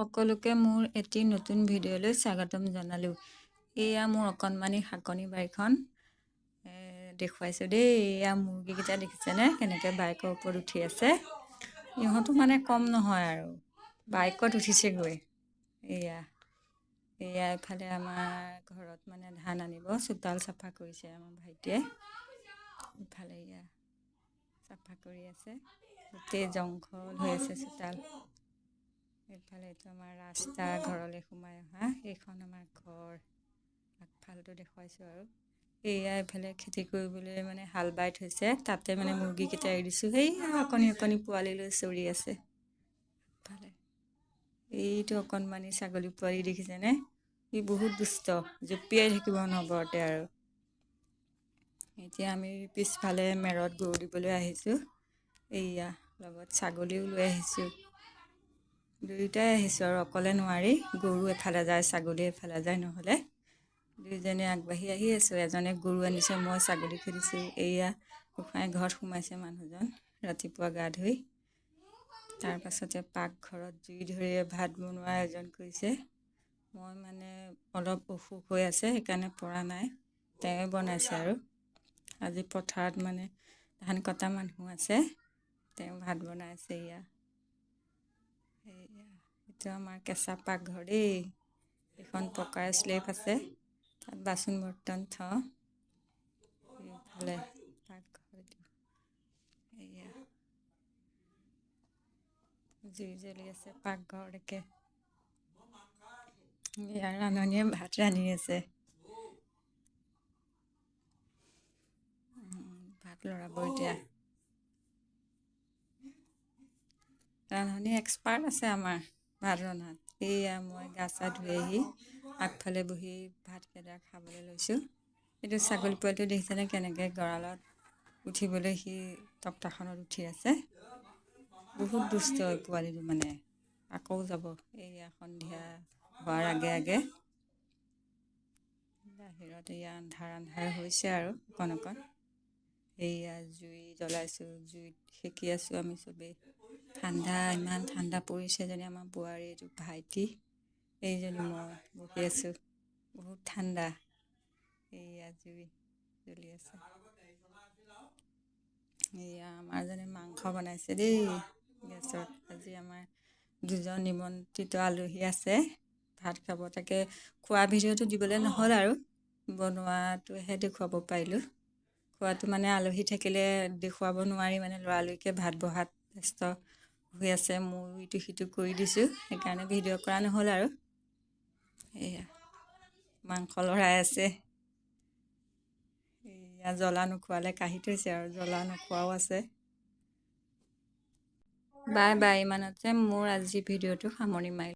সকলোকে মোৰ এটি নতুন ভিডিঅ'লৈ স্বাগতম জনালোঁ। এয়া মোৰ অকণমানি শাকনি বাৰীখন দেখুৱাইছোঁ দেই। এয়া মুৰ্গীকেইটা দেখিছেনে কেনেকৈ বাইকৰ ওপৰত উঠি আছে। ইহঁতো মানে কম নহয় আৰু বাইকত উঠিছেগৈ। এয়া এফালে আমাৰ ঘৰত মানে ধান আনিব, চোতাল চাফা কৰিছে আমাৰ ভাইটিয়ে। ইফালে এয়া চাফা কৰি আছে, গোটেই জংঘল হৈ আছে চোতাল। এইফালে এইটো আমাৰ ৰাস্তা, ঘৰলৈ সোমাই অহা। এইখন আমাৰ ঘৰ, আগফালটো দেখুৱাইছোঁ আৰু। এয়া এইফালে খেতি কৰিবলৈ মানে হাল বাই থৈছে, তাতে মানে মুৰ্গীকেইটা এৰি দিছোঁ। সেই অকণি অকণি পোৱালি লৈ চৰি আছে। ইফালে এইটো অকণমানি ছাগলী পোৱালি দেখিছেনে? ই বহুত দুষ্ট, জঁপিয়াই থাকিব অনবৰতে আৰু। এতিয়া আমি পিছফালে মেৰত গৰু দিবলৈ আহিছোঁ। এইয়া লগত ছাগলীও লৈ আহিছোঁ। দুয়োটাই আহিছোঁ আৰু অকলে নোৱাৰি। গৰু এফালে যায়, ছাগলী এফালে যায়, নহ'লে দুয়োজনে আগবাঢ়ি আহি আছোঁ। এজনে গৰু আনিছে, মই ছাগলী খেদিছোঁ। এয়া গোসাঁই ঘৰত সোমাইছে মানুহজন ৰাতিপুৱা গা ধুই। তাৰপাছতে পাকঘৰত জুই ধৰি ভাত বনোৱাৰ আয়োজন কৰিছে। মই মানে অলপ অসুখ হৈ আছে, সেইকাৰণে পৰা নাই। তেওঁৱে বনাইছে আৰু। আজি পথাৰত মানে ধান কটা মানুহ আছে, তেওঁ ভাত বনাইছে। এইটো আমাৰ কেঁচা পাকঘৰ দেই। এখন পকাৰ শ্লেপ আছে, তাত বাচন বৰ্তন থওঁ। এইফালে পাকঘৰটো এয়া জুই জ্বলি আছে পাকঘৰলৈকে। ইয়াৰ ৰান্ধনীয়ে ভাত ৰান্ধি আছে। ভাত লৰাব এতিয়া। ৰান্ধনী এক্সপাৰ্ট আছে আমাৰ ভাত ৰন্ধাত। এয়া মই গা চা ধুই আহি আগফালে বহি ভাতকেইটা খাবলৈ লৈছোঁ। এইটো ছাগলী পোৱালিটো দেখিছেনে কেনেকৈ গঁৰালত উঠিবলৈ সি তক্তাখনত উঠি আছে। বহুত দুষ্ট পোৱালিটো মানে। আকৌ যাব এইয়া সন্ধিয়া হোৱাৰ আগে আগে। বাহিৰত এয়া আন্ধাৰ আন্ধাৰ হৈছে আৰু অকণ অকণ। এইয়া জুই জ্বলাইছোঁ, জুইত সেকি আছোঁ আমি চবেই। ঠাণ্ডা, ইমান ঠাণ্ডা পৰিছে। এজনী আমাৰ বোৱাৰী, এইটো ভাইটি, এইজনী মই বহি আছোঁ। বহুত ঠাণ্ডা। এইয়া জুই জ্বলি আছে। এয়া আমাৰজনে মাংস বনাইছে দেই গেছত। আজি আমাৰ দুজন নিমন্ত্ৰিত আলহী আছে, ভাত খাব। তাকে খোৱা ভিডিঅ'টো দিবলৈ নহ'ল আৰু বনোৱাটোহে দেখুৱাব পাৰিলোঁ। খোৱাটো মানে আলহী থাকিলে দেখুৱাব নোৱাৰি, মানে লৰালৰিকৈ ভাত বঢ়াত ব্যস্ত হৈ আছে। ময়ো ইটো সিটো কৰি দিছোঁ, সেইকাৰণে ভিডিঅ' কৰা নহ'ল আৰু। এয়া মাংস লৰাই আছে। এয়া জ্বলা নোখোৱালে কাঢ়ি থৈছে আৰু জ্বলা নোখোৱাও আছে। বাই বাই, ইমানতে মোৰ আজি ভিডিঅ'টো সামৰণি মাৰিলোঁ।